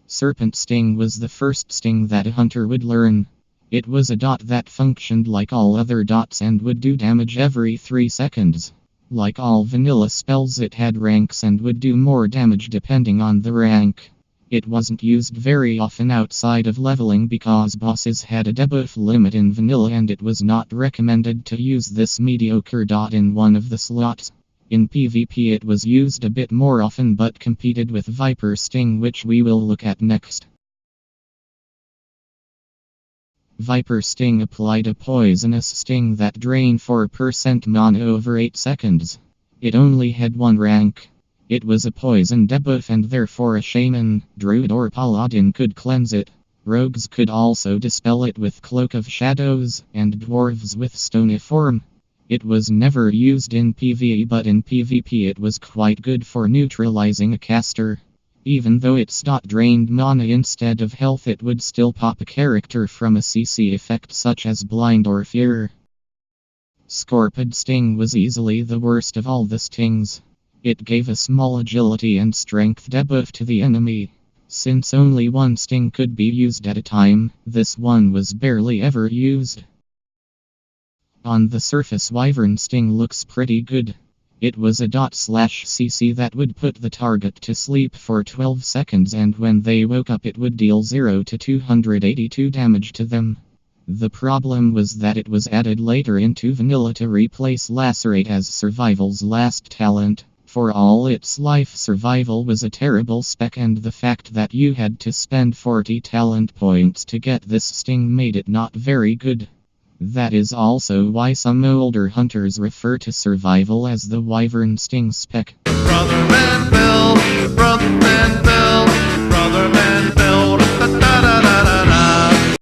Serpent Sting was the first sting that a hunter would learn. It was a dot that functioned like all other dots and would do damage every 3 seconds. Like all vanilla spells, it had ranks and would do more damage depending on the rank. It wasn't used very often outside of leveling because bosses had a debuff limit in vanilla, and it was not recommended to use this mediocre dot in one of the slots. In PvP it was used a bit more often but competed with Viper Sting, which we will look at next. Viper Sting applied a poisonous sting that drained 4% mana over 8 seconds. It only had one rank. It was a poison debuff and therefore a shaman, druid or paladin could cleanse it. Rogues could also dispel it with Cloak of Shadows, and dwarves with Stony Form. It was never used in PvE, but in PvP it was quite good for neutralizing a caster. Even though its dot drained mana instead of health, it would still pop a character from a CC effect such as Blind or Fear. Scorpid Sting was easily the worst of all the stings. It gave a small agility and strength debuff to the enemy. Since only one sting could be used at a time, this one was barely ever used. On the surface, Wyvern Sting looks pretty good. It was a dot/CC that would put the target to sleep for 12 seconds, and when they woke up it would deal 0 to 282 damage to them. The problem was that it was added later into vanilla to replace Lacerate as survival's last talent. For all its life, survival was a terrible spec, and the fact that you had to spend 40 talent points to get this sting made it not very good. That is also why some older hunters refer to survival as the Wyvern Sting spec. Brother Man Bill.